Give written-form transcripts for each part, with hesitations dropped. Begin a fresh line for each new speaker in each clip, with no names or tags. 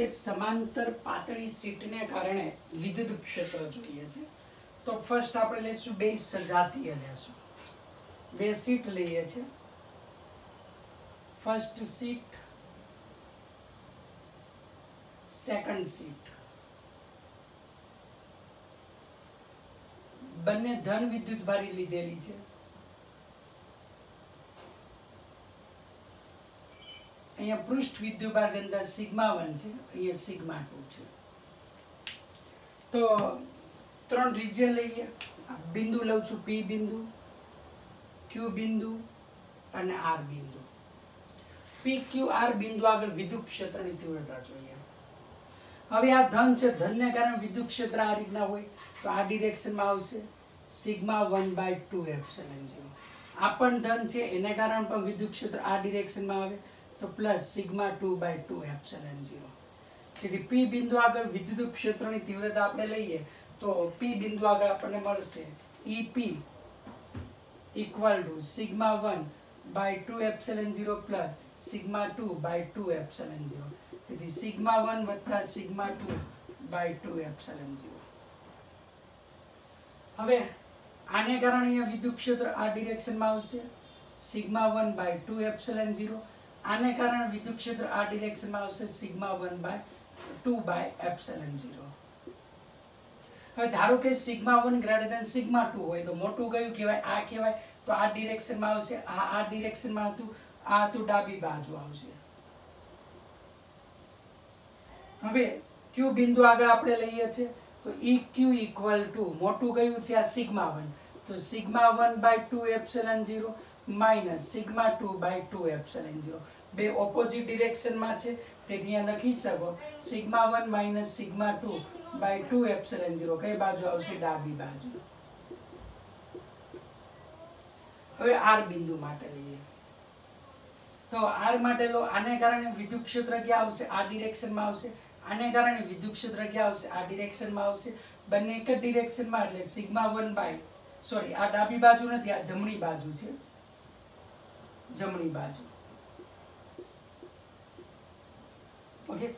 समांतर पातળી शीटને કારણે વિદ્યુત ક્ષેત્ર જોઈએ છે તો ફર્સ્ટ આપણે લેશું બે સજાતીય લેશું બે શીટ લઈએ છે ફર્સ્ટ શીટ સેકન્ડ શીટ બંને ધન વિદ્યુતભારી લીધેલી છે અહીંયા પૃષ્ઠ વિદ્યુતભાર ઘનતા σ1 છે અહીંયા σ2 છે તો ત્રણ રિજિયન લઈએ બિંદુ લઉં છું P બિંદુ Q બિંદુ અને R બિંદુ P Q R બિંદુ આગળ વિદ્યુત ક્ષેત્રની તીવ્રતા જોઈએ હવે આ ધન છે ધનને કારણે વિદ્યુત ક્ષેત્ર આ રીતના હોય તો આ ડિરેક્શનમાં આવશે σ1/2ε0 આ પણ ધન છે એને કારણે પણ વિદ્યુત ક્ષેત્ર આ ડિરેક્શનમાં આવે તો પ્લસ σ2/2ε0 તેથી P બિંદુ આગળ વિદ્યુત ક્ષેત્રની તીવ્રતા આપણે લઈએ તો P બિંદુ આગળ આપણને મળશે EP = σ1/2ε0 પ્લસ σ2/2ε0 તેથી σ1 + σ2/2ε0 હવે આને કારણે અહીંયા વિદ્યુત ક્ષેત્ર આ ડિરેક્શનમાં આવશે σ1/2ε0 આને કારણે વિદ્યુત ક્ષેત્ર આ ડિરેક્શનમાં આવશે σ1/2ε0 હવે ધારો કે σ1 > σ2 હોય તો મોટું કયું કહેવાય આ કહેવાય તો આ ડિરેક્શનમાં આવશે આ ડિરેક્શનમાં હતું આ હતું ડાબી બાજુ આવશે હવે Q બિંદુ આગળ આપણે લઈએ છે તો EQ = મોટું કયું છે આ σ1 તો σ1/2ε0 - σ2/2ε0 બે ઓપોઝિટ ડિરેક્શનમાં છે તેથી અહીંયા લખી શકો σ1 - σ2/2ε0 કઈ બાજુ આવશે ડાબી બાજુ હવે R બિંદુ માટે લઈએ તો R માટે લો આને કારણે વિદ્યુત ક્ષેત્ર ક્યાં આવશે આ ડિરેક્શનમાં આવશે આને કારણે વિદ્યુત ક્ષેત્ર ક્યાં આવશે આ ડિરેક્શનમાં આવશે બંને એક જ ડિરેક્શનમાં એટલે σ1 આ ડાબી બાજુ નથી આ જમણી બાજુ છે જમણી બાજુ ઓકે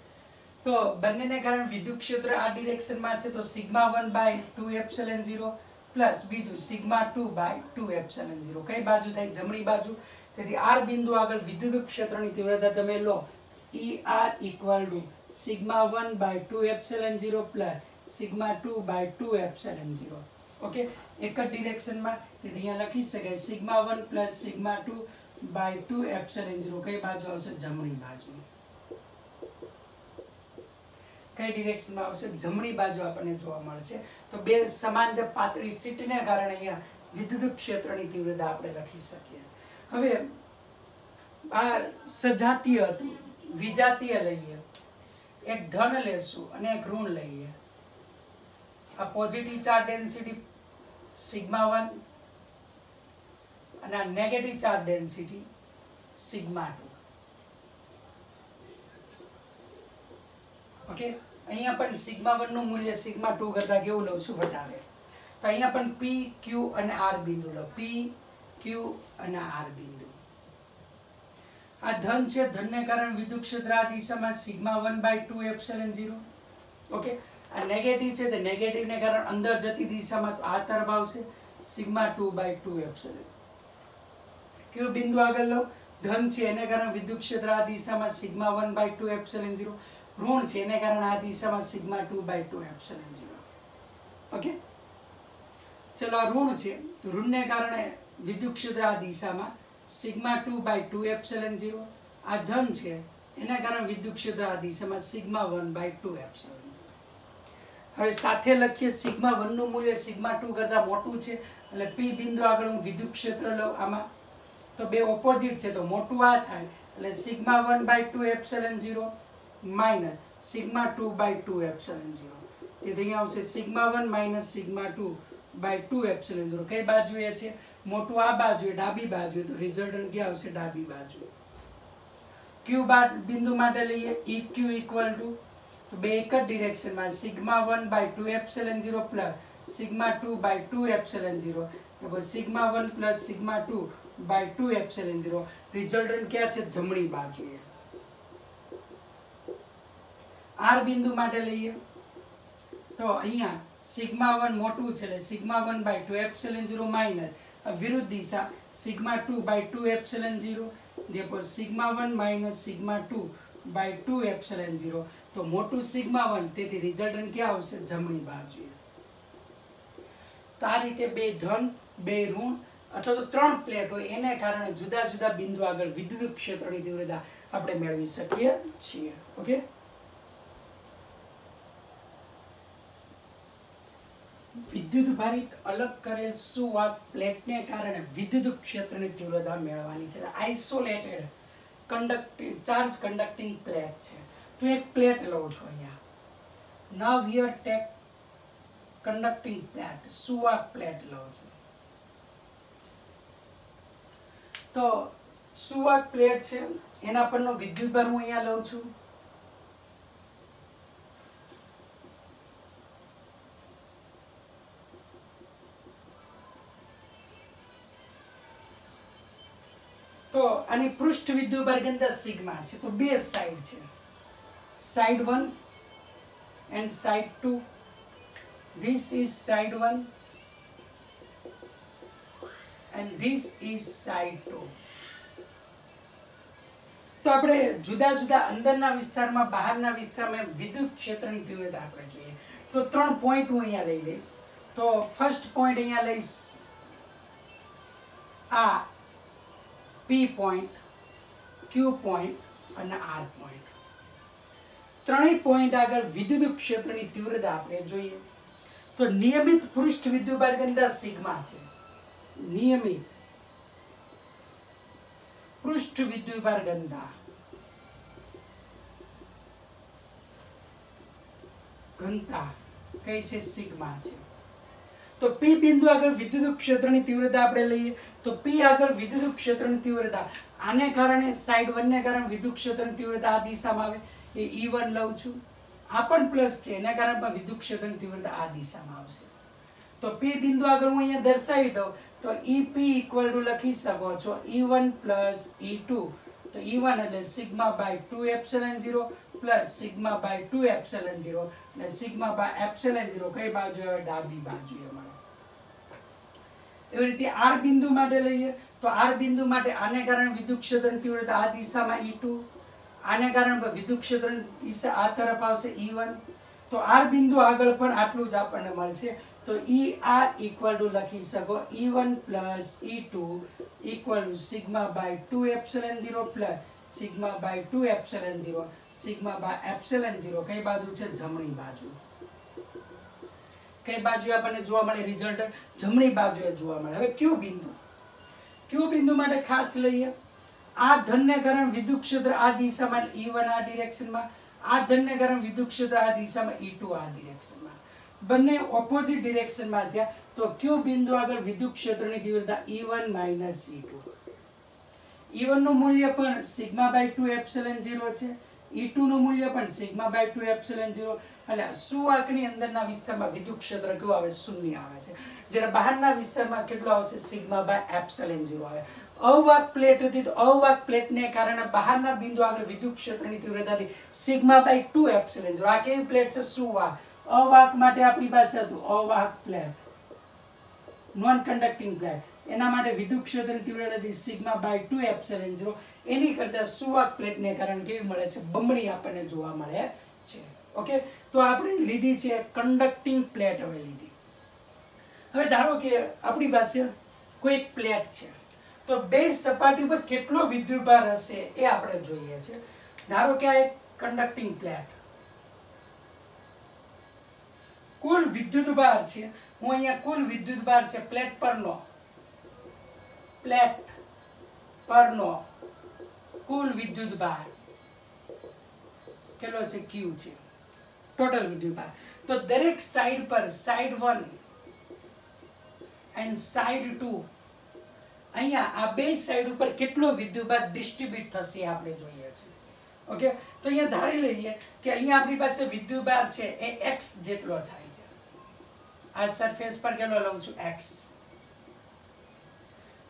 તો બંનેને કારણે વિદ્યુત ક્ષેત્ર આ ડિરેક્શનમાં છે તો σ1/2ε0 પ્લસ બીજું σ2/2ε0 કઈ બાજુ થાય જમણી બાજુ તેથી R બિંદુ આગળ વિદ્યુત ક્ષેત્રની તીવ્રતા તમે લો ER = σ1/2ε0 પ્લસ σ2/2ε0 ઓકે એક જ ડિરેક્શનમાં તેથી અહીંયા લખી શકાય σ1 + σ2/2ε0 કઈ બાજુ આવશે જમણી બાજુ કઈ ડિરેક્શનમાં આવશે જમણી બાજુ આપણને જોવા મળશે તો બે સમાંતર પાતળી શીટને કારણે અહીંયા વિદ્યુત ક્ષેત્રની તીવ્રતા આપણે લખી શકીએ હવે આ સજાતીય હતું વિજાતીય લઈએ એક ધન લેશું અને એક ઋણ લઈએ આ પોઝિટિવ ચાર્જ ડેન્સિટી σ1 અને આ નેગેટિવ ચાર્જ ડેન્સિટી σ2 ઓકે અહીંયા પણ σ1 નું મૂલ્ય σ2 કરતા કેવું લઉં છું વધારે તો અહીંયા પણ P Q અને R બિંદુ લો P Q અને R બિંદુ આ ધન છે ધનને કારણે વિદ્યુત ક્ષેત્ર આ દિશામાં σ1/2ε0 ઓકે આ નેગેટિવ છે તે નેગેટિવને કારણે અંદર જતી દિશામાં તો આ તરફ આવશે σ2/2ε0 Q બિંદુ આગળ લો ધન છે એને કારણે વિદ્યુત ક્ષેત્ર આ દિશામાં σ1/2ε0 ઋણ છે એને કારણે આ દિશામાં σ2/2ε0 ઓકે ચલો આ ઋણ છે તો ઋણને કારણે વિદ્યુત ક્ષેત્ર આ દિશામાં σ2/2ε0 આ ધન છે એના કારણે વિદ્યુત ક્ષેત્ર આ દિશામાં σ1/2ε0 હવે સાથે લખીએ σ1 નું મૂલ્ય σ2 કરતા મોટું છે એટલે P બિંદુ આગળ હું વિદ્યુત ક્ષેત્ર લઉં આમાં તો બે ઓપોઝિટ છે તો મોટું આ થાય એટલે σ1/2ε0 - σ2/2ε0 તેથી અહીંયા આવશે σ1 - σ2/2ε0 કઈ બાજુ એ છે મોટું આ બાજુ ડાબી બાજુ તો રિઝલ્ટન્ટ ક્યાં આવશે ડાબી બાજુ Q બિંદુ માટે લઈએ EQ = તો બે એક જ ડિરેક્શનમાં σ1/2ε0 પ્લસ σ2/2ε0 તો σ1 + σ2/2ε0 રિઝલ્ટન્ટ ક્યાં છે જમણી બાજુએ આર બિંદુ માટે લઈએ તો અહીંયા σ1 મોટું છે એટલે σ1/2 એપ્સિલન 0 માઇનસ વિરુદ્ધ દિશા σ2/2 એપ્સિલન 0 therefore σ1 minus σ2/2 એપ્સિલન 0 તો મોટું σ1 તેથી રિઝલ્ટન્ટ ક્યાં આવશે જમણી બાજુએ તો આ રીતે બે ધન બે ઋણ અથવા તો ત્રણ પ્લેટ હોય એને કારણે જુદા જુદા બિંદુ આગળ વિદ્યુત ક્ષેત્રની તીવ્રતા આપણે મેળવી શકીએ છીએ ઓકે વિદ્યુત ભારિત અલગ કરેલ સુવાહક પ્લેટને કારણે વિદ્યુત ક્ષેત્રની તીવ્રતા મેળવવાની છે isolated conducting charge conducting plate છે તો એક પ્લેટ લઉં છું અહીંયા નાવ હિયર ટેક કન્ડક્ટિંગ પ્લેટ સુવાહક પ્લેટ લઉં છું તો સુવાહક પ્લેટ છે એના પરનો વિદ્યુતભાર હું અહીંયા લઉં છું તો આની પૃષ્ઠ વિદ્યુતભાર ઘનતા સિગ્મા છે તો બે સાઈડ છે side 1 and side 2 this is side 1 and this is side 2 તો આપણે જુદા જુદા અંદરના વિસ્તારમાં બહારના વિસ્તારમાં વિદ્યુત ક્ષેત્રની તીવ્રતા આપણે જોઈએ તો ત્રણ પોઈન્ટ હું અહીંયા લઈ લઈશ તો ફર્સ્ટ પોઈન્ટ અહીંયા લઈશ આ P પોઈન્ટ Q પોઈન્ટ અને R પોઈન્ટ ત્રણેય પોઈન્ટ આગળ વિદ્યુત ક્ષેત્રની તીવ્રતા આપણે જોઈએ તો નિયમિત પૃષ્ઠ વિદ્યુતભાર ઘનતા સિગ્મા છે નિયમિત પૃષ્ઠ વિદ્યુતભાર ઘનતા કઈ છે સિગ્મા છે તો P બિંદુ આગળ વિદ્યુત ક્ષેત્રની તીવ્રતા આપણે લઈએ તો P આગળ વિદ્યુત ક્ષેત્રની તીવ્રતા આને કારણે સાઈડ 1 ને કારણે વિદ્યુત ક્ષેત્રની તીવ્રતા આ દિશામાં આવે એ E1 લઉં છું આ પણ પ્લસ છે એના કારણે વિદ્યુત ક્ષેત્રની તીવ્રતા આ દિશામાં આવશે તો P બિંદુ આગળ હું અહીંયા દર્શાવી દઉં તો EP ઇક્વલ ટુ લખી શકો છો E1 પ્લસ E2 તો E1 એટલે σ/2 એપ્સિલન 0 પ્લસ σ/2 એપ્સિલન 0 અને σ/એપ્સિલન 0 કઈ બાજુ આવે ડાબી બાજુએ મળે એવી રીતે R બિંદુ માટે લઈએ તો R બિંદુ માટે આને કારણે વિદ્યુત ક્ષેત્રની તીવ્રતા આ દિશામાં E2 આને કારણે વિદ્યુત ક્ષેત્રની દિશા આ તરફ આવશે E1 તો R બિંદુ આગળ પણ આટલું જ આપણને મળશે તો ER ઇક્વલ ટુ લખી શકો E1 plus E2 equal to σ/2 epsilon 0 plus σ/2 epsilon 0 σ/એપ્સિલન 0 કઈ બાજુ છે જમણી બાજુ કઈ બાજુ આપણને જોવા મળે રિઝલ્ટ જમણી બાજુએ જોવા મળે હવે Q બિંદુ માટે ખાસ લઈએ આ ધનને કારણે વિદ્યુત ક્ષેત્ર આ દિશામાં E1 આ ડિરેક્શનમાં આ ધનને કારણે વિદ્યુત ક્ષેત્ર આ દિશામાં E2 આ ડિરેક્શનમાં બંને ઓપોઝિટ ડિરેક્શનમાં થયા તો Q બિંદુ આગળ વિદ્યુત ક્ષેત્રની તીવ્રતા E1 માઇનસ E2 E1 નું મૂલ્ય પણ σ/2 એપ્સિલન 0 છે E2 નું મૂલ્ય પણ σ/2 એપ્સિલન 0 એટલે સુવાહકની અંદરના વિસ્તારમાં વિદ્યુત ક્ષેત્ર કેવું આવે શૂન્ય આવે છે જ્યારે બહારના વિસ્તારમાં કેટલું આવશે σ/એપ્સિલન 0 આવે અવાહક પ્લેટ હતી તો અવાહક પ્લેટને કારણે બહારના બિંદુ આગળ વિદ્યુત ક્ષેત્રની તીવ્રતા હતી σ/2 એપ્સિલન 0 આ કેવી પ્લેટ છે સુવાહક અવાહક માટે આપણી પાસે હતું અવાહક પ્લેટ નોન કન્ડક્ટિંગ પ્લેટ એના માટે વિદ્યુત ક્ષેત્રની તીવ્રતા હતી σ/2 એપ્સિલન 0 એની કરતા સુવાહક પ્લેટને કારણે કેવી મળે છે બમણી આપણને જોવા મળે છે ઓકે તો આપણે લીધી છે કન્ડક્ટિંગ પ્લેટ હવે લીધી હવે ધારો કે આપણી પાસે કોઈ એક પ્લેટ છે તો બે સપાટી પર કેટલો વિદ્યુતભાર હશે એ આપણે જોઈએ છે ધારો કે આ એક કન્ડક્ટિંગ પ્લેટ કુલ વિદ્યુતભાર છે હું અહીંયા કુલ વિદ્યુતભાર છે પ્લેટ પરનો કુલ વિદ્યુતભાર કેટલો છે Q છે ટોટલ વિદ્યુતભાર તો દરેક સાઈડ પર સાઈડ 1 એન્ડ સાઈડ 2 અહીંયા આ બે સાઈડ ઉપર કેટલો વિદ્યુતભાર ડિસ્ટ્રીબ્યુટ થશે આપણે જોઈએ છે ઓકે તો અહીંયા ધારી લઈએ કે અહીંયા આપણી પાસે વિદ્યુતભાર છે એ x જેટલો થાય છે આ સરફેસ પર કેટલો લઉં છું x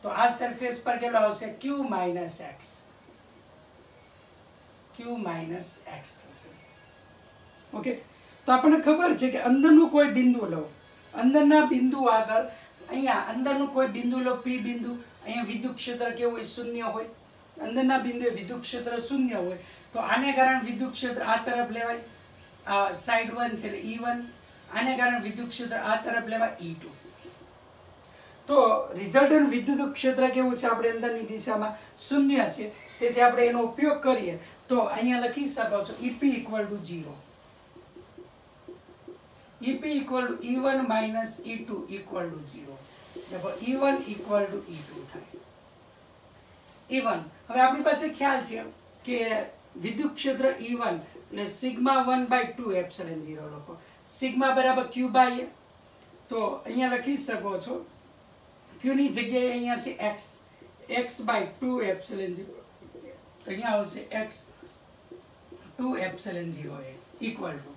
તો આ સરફેસ પર કેટલો આવશે Q માઇનસ x થશે ओके तो आपने खबर है कि अंदरનું કોઈ બિંદુ લો અંદરના બિંદુ આગળ અહીંયા અંદરનું કોઈ બિંદુ લો p બિંદુ અહીંયા વિદ્યુત ક્ષેત્ર કેવું હોય શૂન્ય હોય અંદરના બિંદુએ વિદ્યુત ક્ષેત્ર શૂન્ય હોય તો આને કારણે વિદ્યુત ક્ષેત્ર આ તરફ લેવાય આ સાઈડ 1 છે એટલે E1 આને કારણે વિદ્યુત ક્ષેત્ર આ તરફ લેવાય E2 તો રિઝલ્ટન્ટ વિદ્યુત ક્ષેત્ર કેવું છે આપણે અંદરની દિશામાં શૂન્ય છે તેથી આપણે એનો ઉપયોગ કરીએ તો અહીંયા લખી શકો છો EP = 0 EP = E1 - E2 = 0 देखो E1 = E2 થાય E1 હવે આપણી પાસે ખ્યાલ છે કે વિદ્યુત ક્ષેત્ર E1 એટલે σ1/2 ε0 લખો સિગ્મા બરાબર q બાય a તો અહીંયા લખી શકો છો q ની જગ્યાએ અહીંયા છે x x/2 ε0 અહીંયા આવશે x 2 ε0 a equal to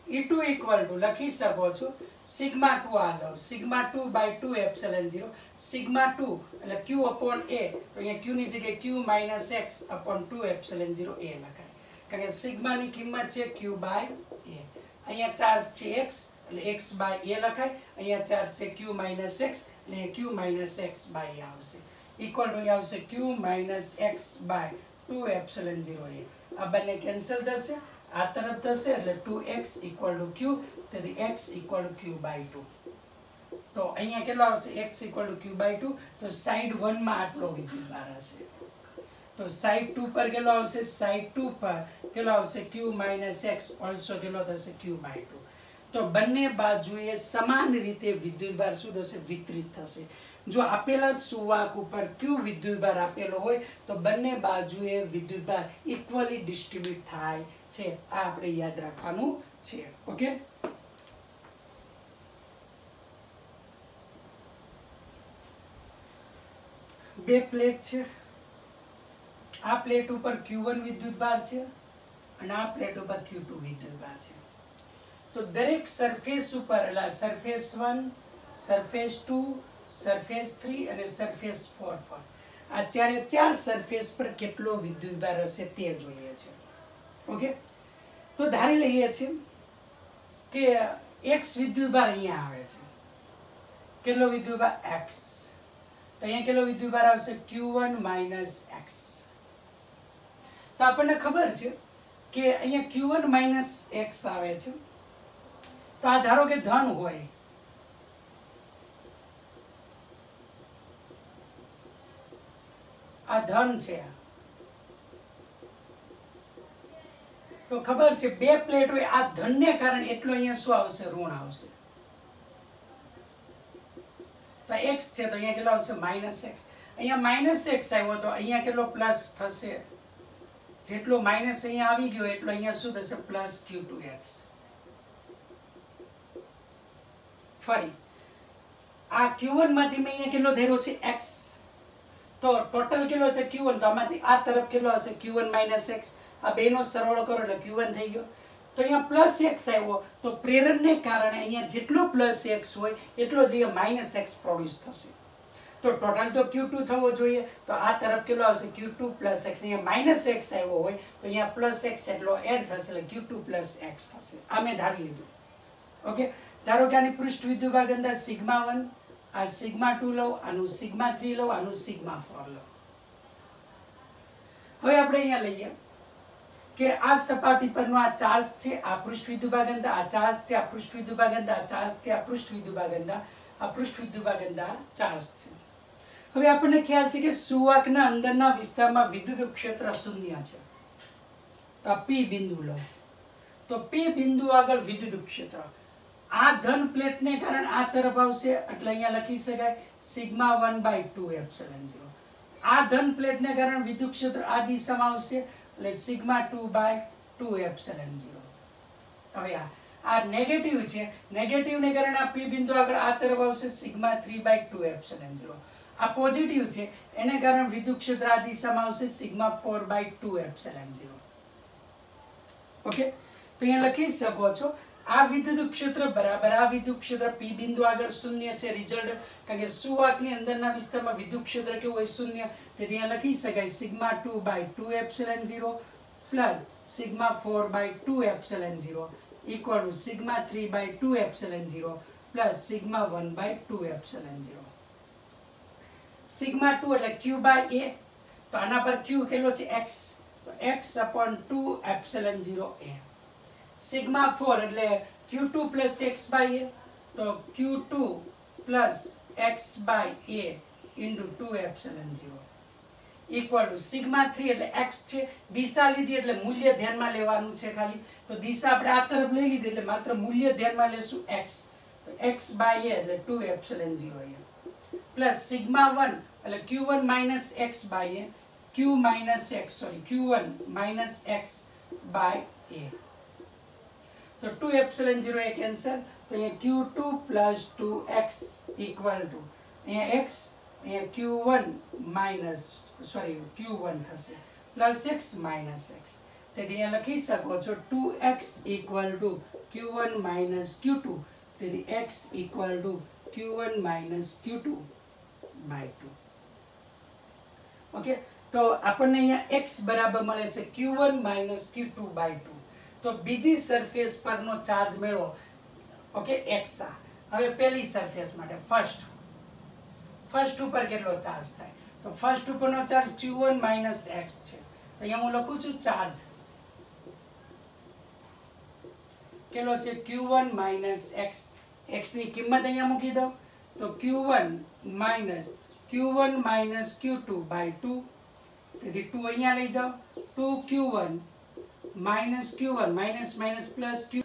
E2 equal to લખી શકો છો σ2 આ લો σ2/2 ε0 σ2 એટલે q upon a તો અહીંયા q ની જગ્યાએ q - x upon 2 ε0 a લખાય કારણ કે સિગ્મા ની કિંમત છે q/a અહીંયા ચાર્જ છે x એટલે x/a લખાય અહીંયા ચાર્જ છે q - x એટલે q - x/a આવશે ઇક્વલ ટુ આવશે q - x/2 ε0 a આ બંને કેન્સલ થશે આ તરફ થશે એટલે 2x = q તેથી x = q/2 તો અહીંયા કેટલો આવશે x = q/2 તો સાઈડ 1 માં આટલો વિદ્યુતભાર હશે તો સાઈડ 2 પર કેટલો આવશે સાઈડ 2 પર કેટલો આવશે q - x ઓલસો કેટલો થશે q/2 તો બંને બાજુએ સમાન રીતે વિદ્યુતભાર શું થશે વિતરિત થશે જો આપેલા સુવાક ઉપર q વિદ્યુતભાર આપેલો હોય તો બંને બાજુએ વિદ્યુતભાર ઇક્વલી ડિસ્ટ્રીબ્યુટ થાય છે આ આપણે યાદ રાખવાનું છે ઓકે બે પ્લેટ છે આ પ્લેટ ઉપર q1 વિદ્યુતભાર છે અને આ પ્લેટ ઉપર q2 વિદ્યુતભાર છે તો દરેક સરફેસ ઉપર એટલે સરફેસ 1 સરફેસ 2 સરફેસ 3 અને સરફેસ 4 પર આ ચાર સરફેસ પર કેટલો વિદ્યુતભાર હશે તે જોઈએ છે ઓકે તો ધારી લઈએ છે કે x વિદ્યુતભાર અહીંયા આવે છે કેટલો વિદ્યુતભાર x તો અહીંયા કેટલો વિદ્યુતભાર આવશે q1 - x તો આપણને ખબર છે કે અહીંયા q1 - x આવે છે તો આ ધારો કે ધન હોય આ ધન છે તો ખબર છે બે પ્લેટ હોય આ ધનને કારણે એટલો અહીંયા શું આવશે ઋણ આવશે તો x છે તો અહીંયા કેટલો આવશે -x અહીંયા -x આવ્યો તો અહીંયા કેટલો પ્લસ થશે જેટલો માઈનસ અહીંયા આવી ગયો એટલો અહીંયા શું થશે +q2x ફરી આ q1 માંથી મેં અહીંયા કેટલો ધેરો છે x તો ટોટલ કેટલો છે q1 તો આમાંથી આ તરફ કેટલો હશે q1 - x આ બેનો સરવાળો કરો એટલે q1 થઈ ગયો તો અહીંયા +x આવ્યો તો પ્રેરણને કારણે અહીંયા જેટલો +x હોય એટલો જ અહીંયા -x પ્રોડ્યુસ થશે તો ટોટલ તો q2 થવો જોઈએ તો આ તરફ કેટલો આવશે q2 + x અહીંયા -x આવ્યો હોય તો અહીંયા +x એટલો એડ થશે એટલે q2 + x થશે આ મેં ધારી લીધું ઓકે ધારો કે આની પૃષ્ઠ વિદ્યુતભાર ઘનતા σ1 આ σ2 લો આનું σ3 લો આનું σ4 લો હવે આપણે અહીંયા લઈએ કે આ સપાટી પરનો આ ચાર્જ છે આ પૃષ્ઠ વિદ્યુતભાર ઘનતા આ ચાર્જ છે આ પૃષ્ઠ વિદ્યુતભાર ઘનતા આ ચાર્જ છે આ પૃષ્ઠ વિદ્યુતભાર ઘનતા આ પૃષ્ઠ વિદ્યુતભાર ઘનતા ચાર્જ છે હવે આપણને ખ્યાલ છે કે સુવાકના અંદરના વિસ્તારમાં વિદ્યુત ક્ષેત્ર શૂન્ય છે તો આ p બિંદુ લો તો p બિંદુ આગળ વિદ્યુત ક્ષેત્ર આ ધન પ્લેટને કારણે આ તરફ આવશે એટલે અહીંયા લખી શકાય σ1/2 ε0 આ ધન પ્લેટને કારણે વિદ્યુત ક્ષેત્ર આ દિશામાં આવશે એટલે σ2/2 ε0 હવે આ નેગેટિવ છે નેગેટિવને કારણે આ p બિંદુ આગળ આ તરફ આવશે σ3/2 ε0 આ પોઝિટિવ છે એને કારણે વિદ્યુત ક્ષેત્ર આ દિશામાં આવશે σ4/2 ε0 ઓકે તો અહીંયા લખી શકો છો આ વિદ્યુત ક્ષેત્ર બરાબર આ વિદ્યુત ક્ષેત્ર p બિંદુ આગળ શૂન્ય છે રિઝલ્ટ કારણ કે સુવાકની અંદરના વિસ્તારમાં વિદ્યુત ક્ષેત્ર કેવું હોય શૂન્ય તેથી અહીંયા લખી શકાય σ2/2 ε0 + σ4/2 ε0 equal to sigma 3/2 epsilon 0 plus sigma 1/2 epsilon 0। Sigma 2 એટલે q by a, તો આના પર q કેટલો છે x, તો x/2 એપ્સિલન 0 a। સિગ્મા 4 એટલે q2 plus x by a, તો q2 plus x by a into 2 epsilon 0 equal to sigma 3 એટલે x છે, દિશા લીધી એટલે મૂલ્ય ધ્યાનમાં લેવાનું છે ખાલી, તો દિશા આપણે આ તરફ લઈ લીધી એટલે માત્ર મૂલ્ય ધ્યાનમાં લેશું x, તો x by a એટલે 2 એપ્સિલન 0 a પ્લસ સિગ્મા 1 એટલે q1 minus x by a, q1 minus x by a, तो 2 एप्सिलॉन 0 ए कैंसल, तो ये q2 plus 2x equal to ये x ये q1 થશે પ્લસ x માઇનસ x, તેથી અહીંયા લખી શકો છો 2x equal to q1 minus q2, તેથી x equal to q1 minus q2 by 2। Okay, तो આપણને અહીંયા x બરાબર મળે છે q1 minus q2 by 2। તો બીજી સરફેસ પરનો ચાર્જ મેળવો, ઓકે x આ। હવે પહેલી સરફેસ માટે ફર્સ્ટ ઉપર કેટલો ચાર્જ થાય, તો ફર્સ્ટ ઉપરનો ચાર્જ q1 minus x છે, તો અહીંયા હું લખું છું ચાર્જ કેટલો છે q1 minus x, x ની કિંમત અહીંયા મૂકી દો, તો q1 minus q2 by 2, તેથી 2 અહીંયા લઈ જાઓ, 2q1 minus q1 minus plus q।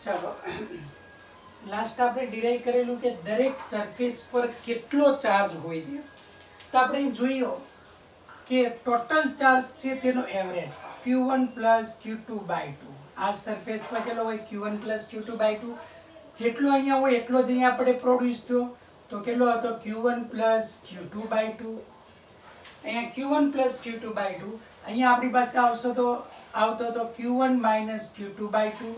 ચાલો લાસ્ટ આપણે ડિરાઈવ કરેલું કે દરેક સરફેસ પર કેટલો ચાર્જ હોય છે, તો આપણે જોઈએ કે ટોટલ ચાર્જ છે તેનો average q1 plus q2 by 2। આ સરફેસ પર કેટલો હોય q1 plus q2 by 2, જેટલો અહીંયા હોય એટલો જ અહીંયા આપણે પ્રોડ્યુસ થયો, તો કેટલો હતો q1 plus q2 by 2। અહીંયા q1 plus q2 by 2, અહીંયા આપણી પાસે આવતો તો q1 minus q2 by 2,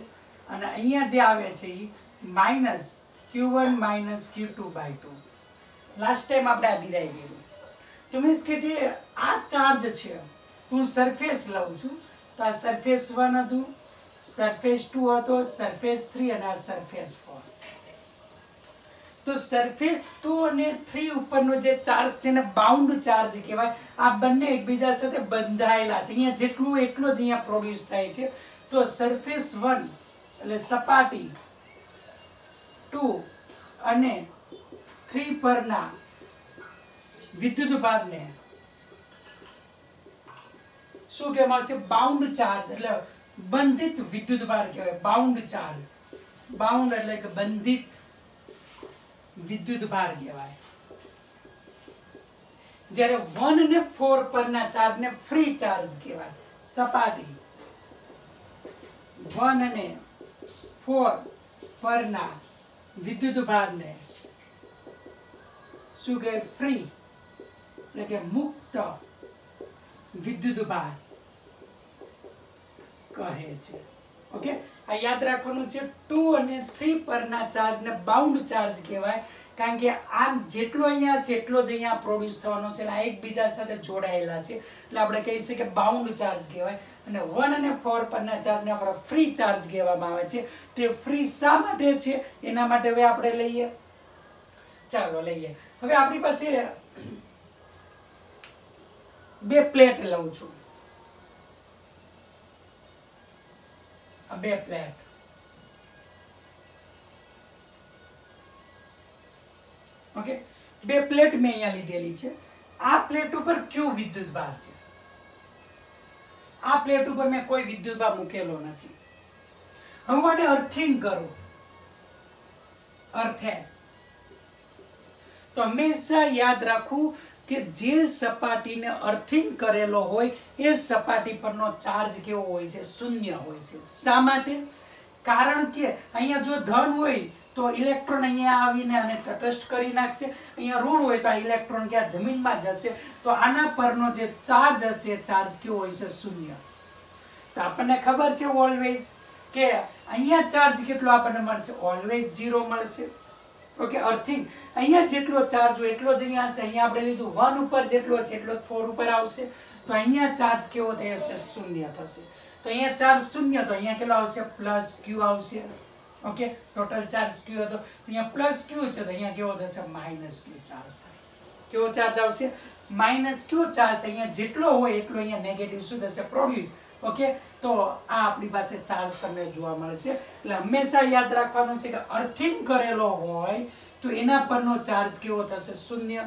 અને અહીંયા જે આવે છે એ minus q1 minus q2 by 2। Last time આપણે આ ડિરાઈવ કર્યું, તો મીન્સ કે જે આ ચાર્જ છે હું સરફેસ લઉં છું, તો આ સરફેસ 1 હતું, સરફેસ 2 હતો, સરફેસ 3 અને આ સરફેસ 4। તો સરફેસ 2 અને 3 ઉપરનો જે ચાર્જ છે એને બાઉન્ડ ચાર્જ કહેવાય। આ બંને એકબીજા સાથે બંધાયેલા છે, અહીંયા જેટલું એટલો જ અહીંયા પ્રોડ્યુસ થાય છે। તો સરફેસ 1 એટલે સપાટી 2 અને 3 પરના વિદ્યુત ભાગને શું કહેવામાં આવે છે બાઉન્ડ ચાર્જ, એટલે બંધિત વિદ્યુત ભાર કહેવાય બાઉન્ડ ચાર્જ। બાઉન્ડ એટલે કે બંધિત વિદ્યુત ભાર કહેવાય। જ્યારે 1 અને 4 પરના ચાર્જને ફ્રી ચાર્જ કહેવાય। સપાટી 1 અને 4 પરના વિદ્યુત ભારને શું કહેવાય ફ્રી એટલે કે મુક્ત વિદ્યુત ભાર કહે છે। ઓકે, આ યાદ રાખવાનું છે, 2 અને 3 પરના ચાર્જને બાઉન્ડ ચાર્જ કહેવાય, કારણ કે આ જેટલો અહીંયા છે એટલો જ અહીંયા પ્રોડ્યુસ થવાનો છે, એટલે આ એકબીજા સાથે જોડાયેલા છે, એટલે આપણે કહી શકીએ કે બાઉન્ડ ચાર્જ કહેવાય। અને 1 અને 4 પરના ચાર્જને આપણે ફ્રી ચાર્જ કહેવામાં આવે છે। તે ફ્રી શા માટે છે એના માટે હવે આપણે લઈએ, ચાલો લઈએ। હવે આપણી પાસે બે પ્લેટ લઉં છું, બે પ્લેટ, ઓકે બે પ્લેટ મેં અહીંયા લીધેલી છે। આ પ્લેટ ઉપર ક્યુ વિદ્યુત ભાર છે, આ પ્લેટ ઉપર મેં કોઈ વિદ્યુત ભાર મૂકેલો નથી। હું આને અર્થિંગ કરું, અર્થે, તો હંમેશા યાદ રાખવું કે જે સપાટીને અર્થિંગ કરેલો હોય એ સપાટી પરનો ચાર્જ કેવો હોય છે શૂન્ય હોય છે। શા માટે, કારણ કે અહીંયા જો ધન હોય તો ઇલેક્ટ્રોન અહીંયા આવીને આને તટસ્થ કરી નાખશે, અહીંયા ઋણ હોય તો આ ઇલેક્ટ્રોન ક્યાં જમીનમાં જશે, તો આના પરનો જે ચાર્જ હશે ચાર્જ કેવો હોય છે શૂન્ય। તો આપણને ખબર છે ઓલવેઝ કે અહીંયા ચાર્જ કેટલો આપણને મળશે, ઓલવેઝ 0 મળશે। ઓકે, અર્થિંગ અહીંયા જેટલો ચાર્જ હોય એટલો જ અહીંયા હશે, અહીંયા આપણે લીધું 1 ઉપર જેટલો છે એટલો 4 ઉપર આવશે, તો અહીંયા ચાર્જ કેવો થશે શૂન્ય થશે। તો અહીંયા ચાર્જ શૂન્ય, તો અહીંયા કેટલો આવશે પ્લસ ક્યુ આવશે. ઓકે, ટોટલ ચાર્જ ક્યુ હતો, અહીંયા પ્લસ ક્યુ છે, તો અહીંયા કેવો થશે માઇનસ ક્યુ ચાર્જ થાય. કેવો ચાર્જ આવશે માઇનસ ક્યુ ચાર્જ. અહીંયા જેટલો હોય એટલો અહીંયા નેગેટિવ શું થશે પ્રોડ્યુસ. ઓકે, તો આ આપણી પાસે ચાર્જ તમને જોવા મળે છે. એટલે હંમેશા યાદ રાખવાનું છે કે અર્થિંગ કરેલો હોય તો એના પરનો ચાર્જ કેવો થશે શૂન્ય.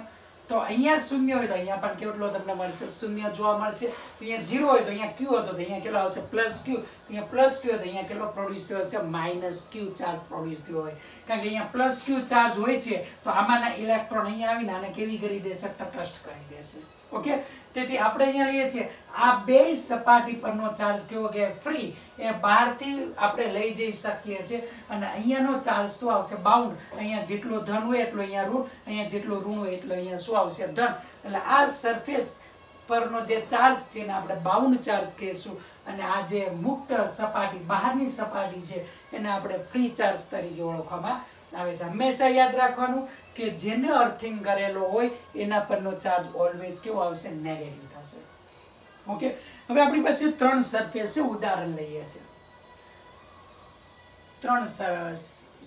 તો અહીંયા શૂન્ય હોય તો અહીંયા પણ કેટલો તમને મળશે શૂન્ય જોવા મળશે. તો અહીંયા 0 હોય તો અહીંયા ક્યુ હતો, તો અહીંયા કેટલો આવશે પ્લસ ક્યુ. અહીંયા પ્લસ ક્યુ તો અહીંયા કેટલો પ્રોડ્યુસ થયો હશે માઇનસ ક્યુ ચાર્જ પ્રોડ્યુસ થયો હોય. કારણ કે અહીંયા પ્લસ ક્યુ ચાર્જ હોય છે તો આમાંના ઇલેક્ટ્રોન અહીંયા આવીને આને કેવી કરી દેશે તટસ્થ કરી દેશે. ઓકે, તેથી આપણે અહીંયા લઈએ છીએ આ બે સપાટી પરનો ચાર્જ કેવો કે ફ્રી એ બહારથી આપણે લઈ જઈ શકીએ છીએ. અને અહીંયાનો ચાર્જ શું આવશે બાઉન્ડ. અહીંયા જેટલો ધન હોય એટલો અહીંયા ઋણ, અહીંયા જેટલો ઋણ હોય એટલો અહીંયા શું આવશે ધન. એટલે આ સરફેસ પરનો જે ચાર્જ છે એને આપણે બાઉન્ડ ચાર્જ કહીશું. અને આ જે મુક્ત સપાટી બહારની સપાટી છે એને આપણે ફ્રી ચાર્જ તરીકે ઓળખવામાં આવે છે. હંમેશા યાદ રાખવાનું કે જેને અર્થિંગ કરેલો હોય એના પરનો ચાર્જ ઓલવેઝ કેવો આવશે નેગેટિવ થશે. ઓકે, હવે આપણી પાસે 3 સરફેસ છે. ઉદાહરણ લઈએ છીએ. 3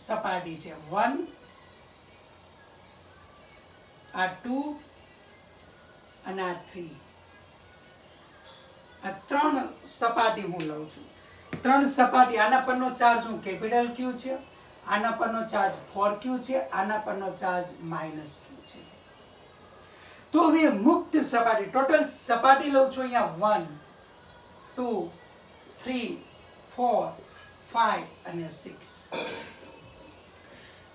સપાટી છે. 1 આ 2 અને આ 3. આ 3 સપાટી હું લઉં છું. 3 સપાટી આના પરનો ચાર્જ હું કેપિટલ ક્યુ છે, આના પરનો ચાર્જ 4q છે, આના પરનો ચાર્જ -q છે. તો હવે મુક્ત સપાટી ટોટલ સપાટી લઉં છું અહીંયા 1 2 3 4 5 અને 6.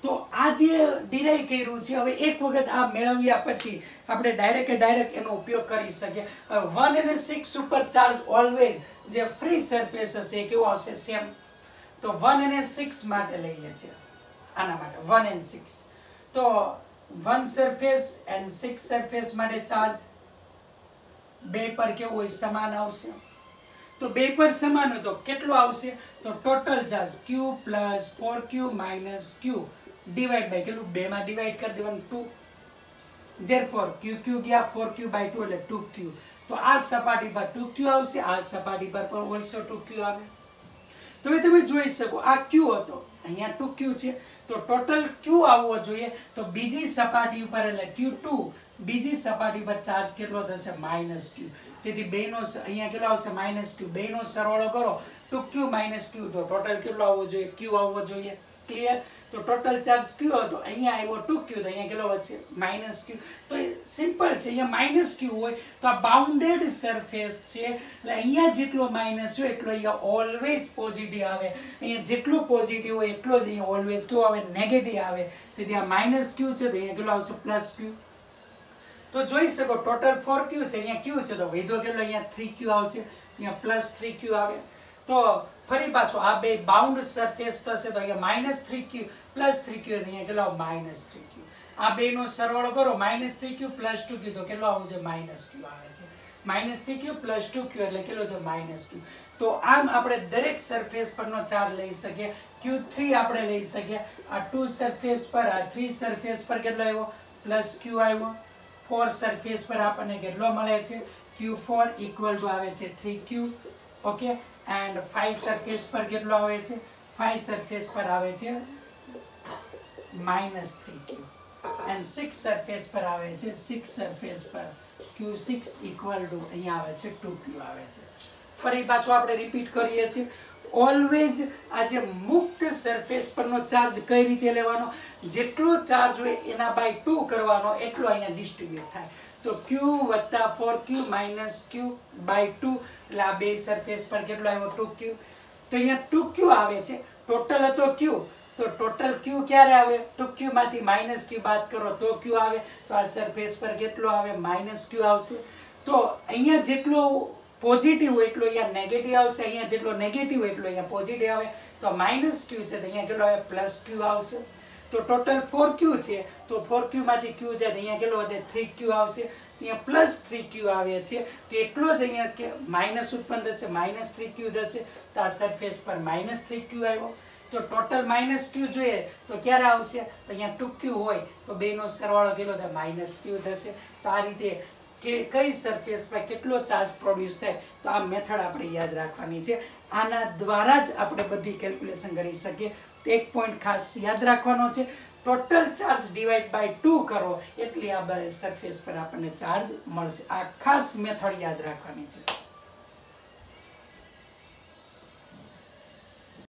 તો આ જે ડિરાઈવ કર્યું છે હવે એક વખત આ મેળવ્યા પછી આપણે ડાયરેક્ટ એનો ઉપયોગ કરી શકીએ. 1 અને 6 ઉપર ચાર્જ ઓલવેઝ જે ફ્રી સરફેસ હશે કેવો આવશે સેમ. તો 1 અને 6 માટે લઈએ છીએ. આના માટે 1 and 6. તો 1 સરફેસ and 6 સરફેસ માટે ચાર્જ બે પર કેવું હોય સમાન આવશે. તો બે પર સમાન હોય તો કેટલો આવશે તો total charge q + 4q - q divide by કેટલું 2 માં ડિવાઇડ કરી દેવાનું 2. therefore q ગયા 4q/2 એટલે 2q. તો આ સપાટી પર 2q આવશે, આ સપાટી પર પણ also 2q આવે. તો હવે તમે જોઈ શકો આ q હતો, અહીંયા 2q છે. તો ટોટલ q આવવો જોઈએ. તો બીજી સપાટી ઉપર એટલે q2 બીજી સપાટી પર ચાર્જ કેટલો થશે -q. તેથી બેનો અહીંયા કેટલો આવશે -q. બેનો સરવાળો કરો 2q - q તો ટોટલ કેટલો આવવો જોઈએ q આવવો જોઈએ. ક્લિયર. તો ટોટલ ચાર્જ q હતો, અહીંયા આવ્યો 2q તો અહીંયા કેટલો વધશે -q. તો સિમ્પલ છે. અહીંયા -q હોય તો આ બાઉન્ડેડ સરફેસ છે એટલે અહીંયા જેટલો માઇનસ હોય એટલો અહીંયા ઓલવેઝ પોઝિટિવ આવે. અહીંયા જેટલું પોઝિટિવ હોય એટલો જ અહીંયા ઓલવેઝ કેવો આવે નેગેટિવ આવે. તેથી આ -q છે તો અહીંયા કેટલો આવશે +q. તો જોઈ શકો ટોટલ 4q છે, અહીંયા q છે તો વધ્યો કેટલો અહીંયા 3q આવશે, અહીંયા +3q આવે. તો ફરી પાછો આ બે બાઉન્ડ સરફેસ થશે તો અહીંયા -3q +3q તો અહીંયા કેટલો -3q. આ બેનો સરવાળો કરો -3q + 2q તો કેટલો આવવું છે -q આવે છે. -3q + 2q એટલે કેટલો છે -q. તો આમ આપણે દરેક સરફેસ પરનો ચાર્જ લઈ શકીએ. q3 આપણે લઈ શકીએ. આ 2 સરફેસ પર આ 3 સરફેસ પર કેટલો આવ્યો +q આવ્યો. 4 સરફેસ પર આપણને કેટલો મળે છે q4 = આવે છે 3q. ઓકે, એન્ડ 5 સરફેસ પર કેટલો આવે છે 5 સરફેસ પર આવે છે -3q. એન્ડ 6 સરફેસ પર આવે છે 6 સરફેસ પર q6 = અહીંયા આવે છે 2q આવે છે. ફરી પાછું આપણે રિપીટ કરીએ છીએ. ઓલવેઝ આ જે મુક્ત સરફેસ પરનો ચાર્જ કઈ રીતે લેવાનો, જેટલો ચાર્જ હોય એના બાય 2 કરવાનો એટલો અહીંયા ડિસ્ટ્રીબ્યુટ થાય. તો q + 4q - q/2 એટલે આ બે સરફેસ પર કેટલો આવ્યો 2q. તો અહીંયા 2q આવે છે. ટોટલ હતો q તો ટોટલ q ક્યારે આવે 2q માંથી -q બાદ કરો તો q આવે. તો આ સરફેસ પર કેટલો આવે -q આવશે. તો અહીંયા જેટલો પોઝિટિવ હોય એટલો અહીંયા નેગેટિવ આવશે, અહીંયા જેટલો નેગેટિવ હોય એટલો અહીંયા પોઝિટિવ આવે. તો -q છે તો અહીંયા કેટલો આવે +q આવશે. તો ટોટલ 4q છે તો 4q માંથી q જાય તો અહીંયા કેટલો વધે 3q આવશે. અહીંયા +3q આવે છે તો એટલો જ અહીંયા કે માઇનસ ઉત્પન્ન થશે -3q થશે. તો આ સરફેસ પર -3q આવ્યો. તો ટોટલ -q જોઈએ તો ક્યારે આવશે તો અહીંયા 2q હોય તો બેનો સરવાળો કેટલો થાય -q થશે. તો આ રીતે કે કઈ સરફેસ પર કેટલો ચાર્જ પ્રોડ્યુસ થાય, તો આ મેથડ આપણે યાદ રાખવાની છે. આના દ્વારા જ આપણે બધી કેલ્ક્યુલેશન કરી શકીએ. એક પોઈન્ટ ખાસ યાદ રાખવાનો છે, ટોટલ ચાર્જ ડિવાઈડ બાય 2 કરો એટલે આ સરફેસ પર આપણને ચાર્જ મળશે. આ ખાસ મેથડ યાદ રાખવાની છે.